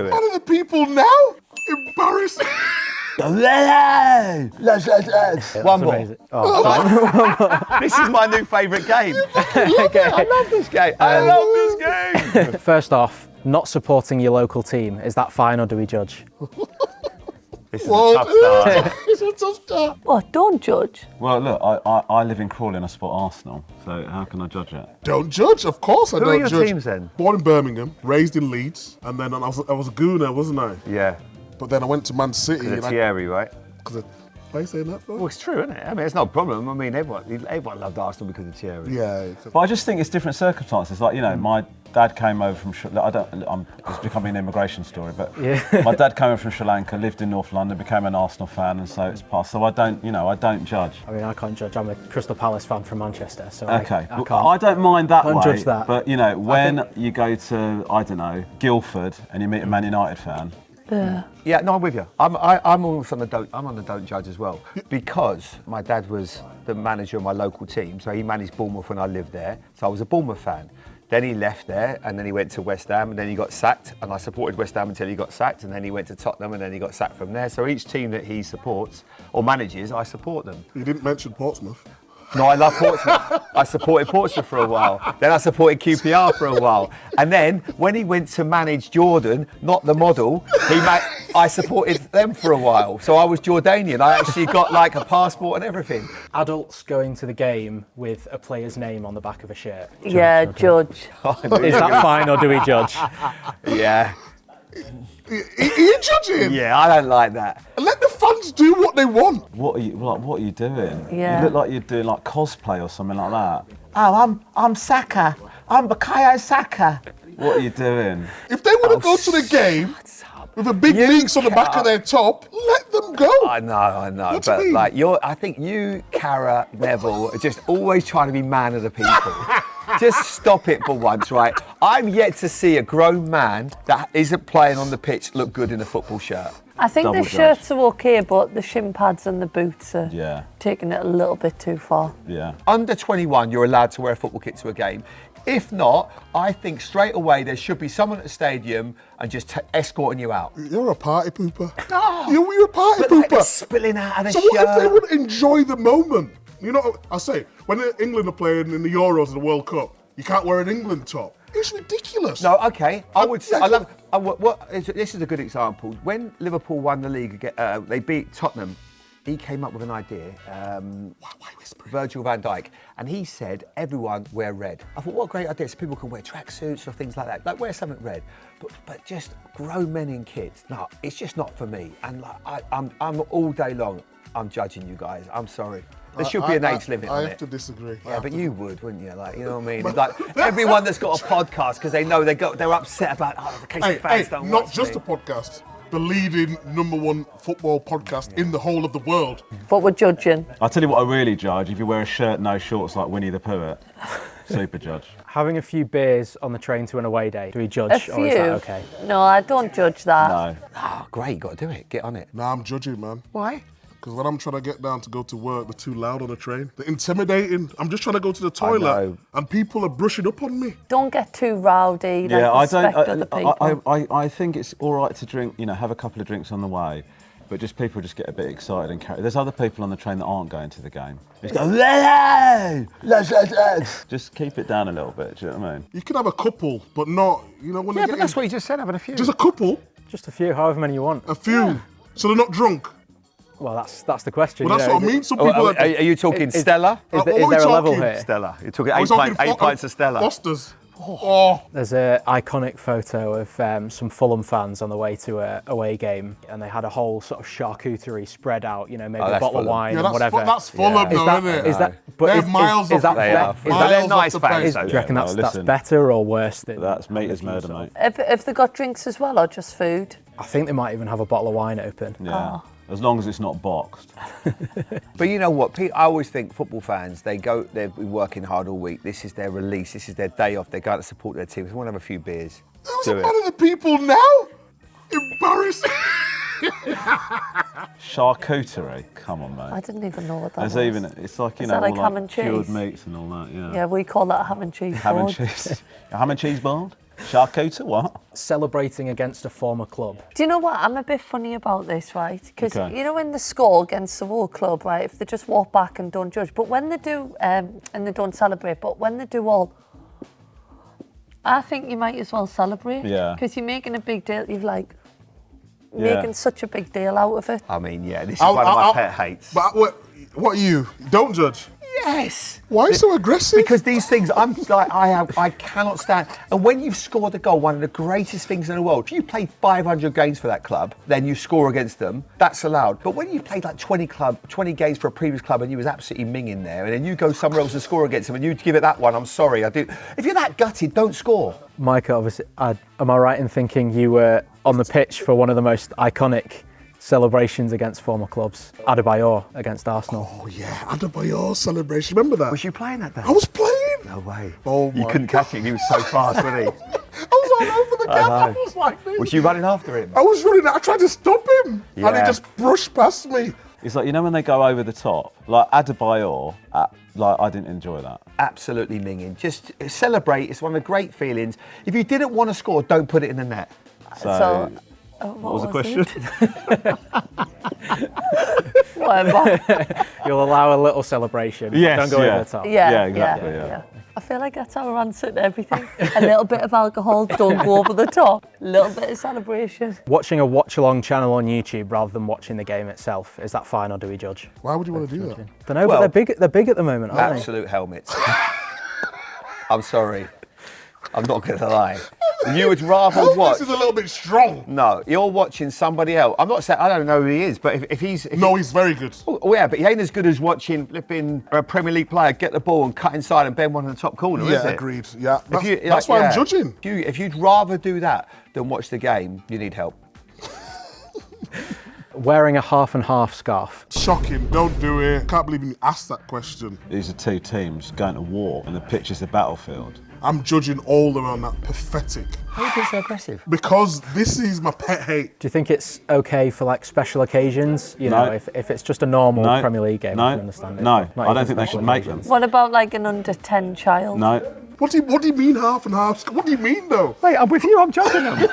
do it. Man of the people now? Embarrassing. One more. Oh, this is my new favourite game. I love this game. I love this game. First off, not supporting your local team, is that fine or do we judge? This is a tough start. It's a tough start. Oh, don't judge. Well, look, I live in Crawley and I support Arsenal, so how can I judge it? Don't judge, of course I Who don't are your judge. teams then? Born in Birmingham, raised in Leeds, and then I was a gooner, wasn't I? Yeah. But then I went to Man City. Because of Thierry, right? Why are you saying that for? Well, it's true, isn't it? I mean, it's not a problem. I mean, everyone loved Arsenal because of Thierry. Yeah. But I just think it's different circumstances. Like, you know, my dad came over from it's becoming an immigration story, but my dad came over from Sri Lanka, lived in North London, became an Arsenal fan, and so it's passed. So I don't judge. I mean, I can't judge. I'm a Crystal Palace fan from Manchester, so Okay, I can't. I don't mind that Can't way. judge that. But you know, when you go to Guildford and you meet a Man United fan. Yeah, no, I'm with you. I'm also on the don't judge as well, because my dad was the manager of my local team, so he managed Bournemouth when I lived there. So I was a Bournemouth fan. Then he left there, and then he went to West Ham, and then he got sacked, and I supported West Ham until he got sacked, and then he went to Tottenham, and then he got sacked from there. So each team that he supports or manages, I support them. You didn't mention Portsmouth. No, I love Portsmouth. I supported Portsmouth for a while. Then I supported QPR for a while. And then when he went to manage Jordan, not the model, I supported them for a while. So I was Jordanian. I actually got like a passport and everything. Adults going to the game with a player's name on the back of a shirt. Judge. Is that fine or do we judge? Yeah. Are you judging? Yeah, I don't like that. Let the fans do what they want. What are you doing? Yeah. You look like you're doing like cosplay or something like that. Oh, I'm Saka. I'm Bukayo Saka. What are you doing? If they want to go to the game with a big links on the back of their top, let them go. I know. What do you But mean? like I think you, Cara, Neville, are just always trying to be man of the people. Just stop it for once, right? I'm yet to see a grown man that isn't playing on the pitch look good in a football shirt. I think Double the shirts are okay, but the shin pads and the boots are taking it a little bit too far. Yeah. Under 21, you're allowed to wear a football kit to a game. If not, I think straight away there should be someone at the stadium and just escorting you out. You're a party pooper. No. You're a party But like, pooper. they're spilling out of the So shirt. what if they would enjoy the moment? You know, I say, when England are playing in the Euros and the World Cup, you can't wear an England top. It's ridiculous. No, okay. I would say, this is a good example. When Liverpool won the league, they beat Tottenham. He came up with an idea, Virgil van Dijk, and he said, everyone wear red. I thought, what a great idea, so people can wear tracksuits or things like that. Like, wear something red. But just grown men in kids, no, it's just not for me. And like, I'm all day long, I'm judging you guys. I'm sorry. There should be an age limit on it. I have to disagree. Yeah, but you would, wouldn't you? Like, you know what I mean? Like everyone that's got a podcast because they know they're upset about the case of fans don't not watch just me. a podcast. The leading #1 football podcast in the whole of the world. But we're judging. I'll tell you what I really judge. If you wear a shirt, no shorts like Winnie the Pooh, super judge. Having a few beers on the train to an away day, do we judge A few. or is that okay? No, I don't judge that. No. Oh, great, you got to do it. Get on it. Nah, I'm judging, man. Why? Because when I'm trying to get down to go to work, they're too loud on the train. They're intimidating. I'm just trying to go to the toilet, know. and people are brushing up on me. Don't get too rowdy. Yeah, like, respect other people. I think it's all right to drink, have a couple of drinks on the way, but just people just get a bit excited and carry. There's other people on the train that aren't going to the game. Just go, just keep it down a little bit. Do you know what I mean? You can have a couple, but not, when Yeah, you but get that's what you just said, having a few. just a couple, Just a few, however many you want. a few, so they're not drunk. Well, that's the question. Well, that's what I mean. Some Oh, people are you talking Stella? Is What there are we a level talking? here? Stella. You're talking I was talking eight pints of Stella. Foster's. Oh. There's an iconic photo of some Fulham fans on the way to a away game, and they had a whole sort of charcuterie spread out, maybe a that's bottle of Fulham. wine Yeah, and whatever. that's Fulham, Is though, that, isn't it? is that, but They're is, miles is off that the They fair? are. Is But that, they're miles nice off the fans, pace. though. do you reckon No, that's listen. better or worse than? That's meat murder, mate. If they got drinks as well or just food? I think they might even have a bottle of wine open. Yeah. As long as it's not boxed. But you know what? I always think football fans, they've been working hard all week. This is their release. This is their day off. They're going to support their team. They want to have a few beers. Who's Do a it. man of the people now? Embarrassing. Charcuterie. Come on, mate. I didn't even know what that There's was. even it's like Is that like all ham and cured cheese? meats and all that. Yeah. Yeah, we call that ham and cheese Ham and board. cheese. A ham and cheese board. Charcuterie, what? Celebrating against a former club. Do you know what? I'm a bit funny about this, right? Because Okay. you know when they score against the whole club, right? If they just walk back and don't judge, but when they do, and they don't celebrate, but when they do all, I think you might as well celebrate. Yeah. Because you're making a big deal. You've like Yeah. making such a big deal out of it. I mean, yeah, this is one of my pet hates. But what are you? Don't judge. Yes. Why so aggressive? Because these things, I cannot stand. And when you've scored a goal, one of the greatest things in the world, if you play 500 games for that club, then you score against them, that's allowed. But when you played like 20 games for a previous club and you was absolutely minging there, and then you go somewhere else and score against them and you give it that one, I'm sorry, I do. If you're that gutted, don't score. Micah, obviously, am I right in thinking you were on the pitch for one of the most iconic celebrations against former clubs? Adebayor against Arsenal. Oh yeah, Adebayor celebration. Remember that? Was you playing that day? I was playing. No way. Oh You my couldn't catch him, he was so fast, wasn't he? I was all over the gap. I was like this. Was you running after him? I was running. I tried to stop him, and he Yeah. just brushed past me. It's like, you know when they go over the top? Like Adebayor, like I didn't enjoy that. Absolutely minging. Just celebrate, it's one of the great feelings. If you didn't want to score, don't put it in the net. So, What was the question? Whatever. You'll allow a little celebration. Yes, Don't go yeah. over the top. Yeah, exactly, yeah. I feel like that's our answer to everything. A little bit of alcohol, don't go over the top. A little bit of celebration. Watching a watch-along channel on YouTube rather than watching the game itself, is that fine or do we judge? Why would you want to do that? Don't know, Well, but they're big at the moment, aren't they? Absolute helmets. I'm sorry. I'm not going to lie. You would rather watch. This is a little bit strong. No, you're watching somebody else. I'm not saying I don't know who he is, but if he's. No, he's very good. Oh, yeah, but he ain't as good as watching flipping a Premier League player get the ball and cut inside and bend one in the top corner, is Yeah, it? agreed. Yeah, If you- that's why I'm judging. If you'd rather do that than watch the game, you need help. Wearing a half and half scarf. Shocking. Don't do it. Can't believe you asked that question. These are two teams going to war, and the pitch is the battlefield. I'm judging all around that pathetic. How are you being so aggressive? Because this is my pet hate. Do you think it's okay for like special occasions? You No. know, if it's just a normal No. Premier League game, No. I can understand it. No. Not I even don't think they special should make occasions. them. What about like an under 10 child? No. What do you mean half and half? What do you mean though? Wait, I'm with you, I'm judging them.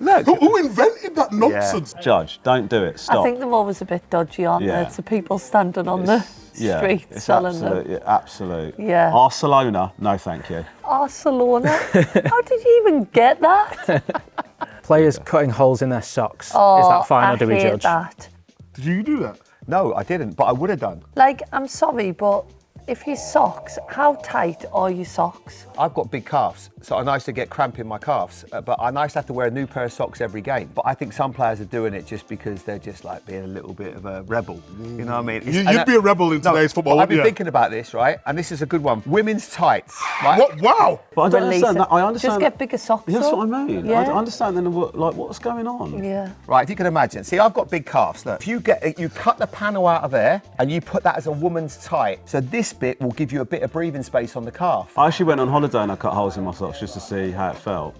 Look. Who invented that nonsense? Judge, don't do it. Stop. I think they're always a bit dodgy, aren't Yeah. they? It's the people standing on the street it's selling absolute, them. absolute. Yeah. Barcelona, no thank you. Barcelona? How did you even get that? Players cutting holes in their socks. Oh, is that fine I or do we hate judge? that. Did you do that? No, I didn't, but I would have done. Like, I'm sorry, but if your socks, how tight are your socks? I've got big calves, so I used to get cramp in my calves. But I used to have to wear a new pair of socks every game. But I think some players are doing it just because they're just like being a little bit of a rebel. You know what I mean? You'd be a rebel in today's football, I've wouldn't been you? thinking about this, right? And this is a good one. Women's tights. Right? What? Wow. But I don't Release understand it. that. I understand. Just get bigger socks. That's though. what I mean. Yeah. I don't understand then like what's going on. Yeah. Right, if you can imagine. See, I've got big calves. Look, if you cut the panel out of there and you put that as a woman's tight, so this bit will give you a bit of breathing space on the calf. I actually went on holiday and I cut holes in my socks just to see how it felt.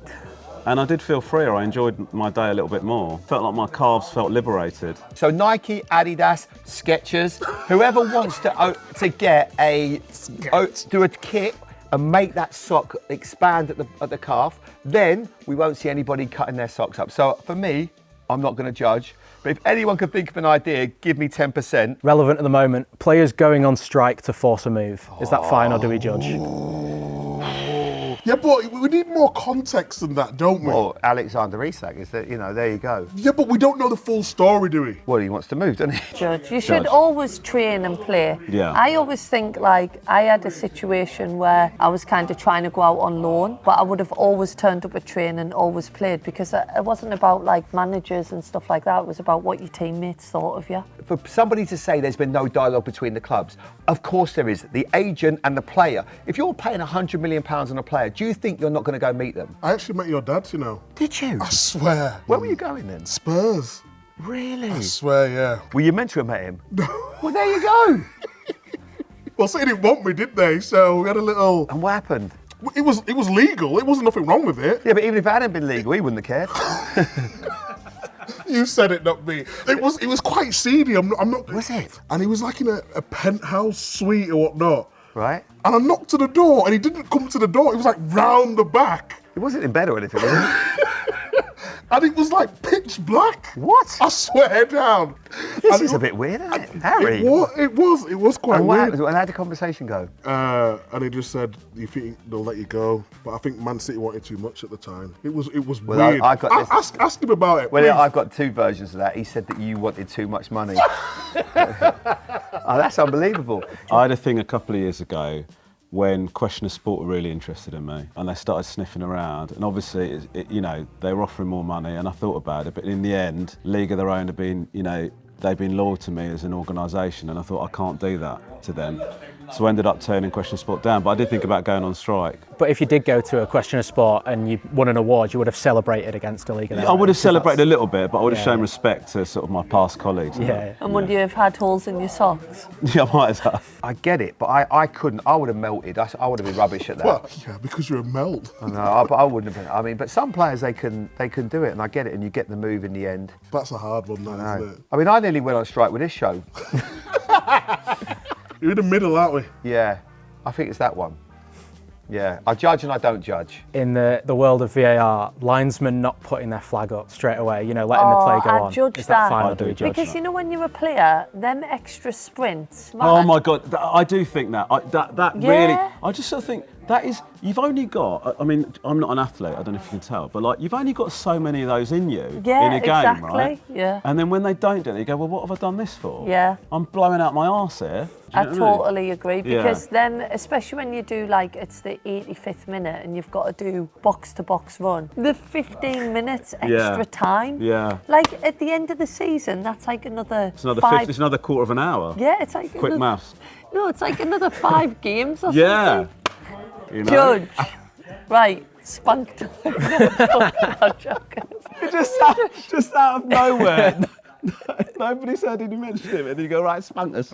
And I did feel freer. I enjoyed my day a little bit more. Felt like my calves felt liberated. So Nike, Adidas, Skechers, whoever wants to get do a kit and make that sock expand at the calf, then we won't see anybody cutting their socks up. So for me, I'm not going to judge. But if anyone can think of an idea, give me 10%. Relevant at the moment, players going on strike to force a move. Is that fine or do we judge? Yeah, but we need more context than that, don't we? Well, Alexander Isak is that, there you go. Yeah, but we don't know the full story, do we? Well, he wants to move, doesn't he? Judge. You should always train and play. Yeah. I always think like I had a situation where I was kind of trying to go out on loan, but I would have always turned up at training and always played because it wasn't about like managers and stuff like that. It was about what your teammates thought of you. For somebody to say there's been no dialogue between the clubs, of course there is. The agent and the player. If you're paying £100 million on a player, do you think you're not going to go meet them? I actually met your dad, you know. Did you? I swear. Where were you going then? Spurs. Really? I swear, yeah. Were you meant to have met him? Well, there you go. Well, they didn't want me, did they? So we had a little. And what happened? It was legal. It wasn't nothing wrong with it. Yeah, but even if it hadn't been legal, he wouldn't have cared. You said it, not me. It was quite seedy. I'm not. Was it? And he was like in a penthouse suite or whatnot. Right? And I knocked to the door, and he didn't come to the door. He was like round the back. It wasn't in bed or anything, was it? And it was like pitch black. What? I swear down. This And is it a bit weird, isn't it? Harry. It was quite And what weird. happened? And how did the conversation go? And he just said, "You think they'll let you go?" But I think Man City wanted too much at the time. It was Well, weird. I got this- Ask him about it. Well, please. I've got two versions of that. He said that you wanted too much money. Oh, that's unbelievable. I had a thing a couple of years ago when Question of Sport were really interested in me, and they started sniffing around. And obviously, you know, they were offering more money, and I thought about it. But in the end, League of Their Own have been, you know, they've been loyal to me as an organisation, and I thought I can't do that to them. So I ended up turning Question of Sport down. But I did think about going on strike. But if you did go to a Question of Sport and you won an award, you would have celebrated against a league of their I own, would have 'cause celebrated a that's- little bit, but I would have Yeah, shown yeah. respect to sort of my past colleagues. Yeah. And would you have had holes in your socks? Yeah, I might have. I get it, but I couldn't. I would have melted. I would have been rubbish at that. Well, yeah, because you're a melt. But I wouldn't have been. I mean, but some players they can do it, and I get it, and you get the move in the end. That's a hard one, that, isn't it? I mean, I nearly went on strike with this show. You're in the middle, aren't we? Yeah, I think it's that one. Yeah, I judge and I don't judge. In the world of VAR, linesmen not putting their flag up straight away, you know, letting the play go I on. judge Is that that. fine, or I do we do judge Because that? you know when you're a player, them extra sprints. Oh man, my God, I do think that. That Yeah. really, I just sort of think that is, you've only got, I mean, I'm not an athlete, I don't know if you can tell, but like, you've only got so many of those in you Yeah, in a game, exactly, right? yeah. And then when they don't do it, you go, well, what have I done this for? Yeah. I'm blowing out my arse here. Do you I know what totally agree Yeah. because then, especially when you do like it's the 85th minute and you've got to do box to box run, the 15 minutes extra Yeah. time. Yeah. Like at the end of the season, that's like another. It's another 5. it's another quarter of an hour. Yeah, it's like Quick another, maths. No, it's like another 5 games or Yeah. something. You know? Judge. Right, spunk time. I'm joking. just out of nowhere. Nobody said he mentioned him, and then you go, right, spunk us.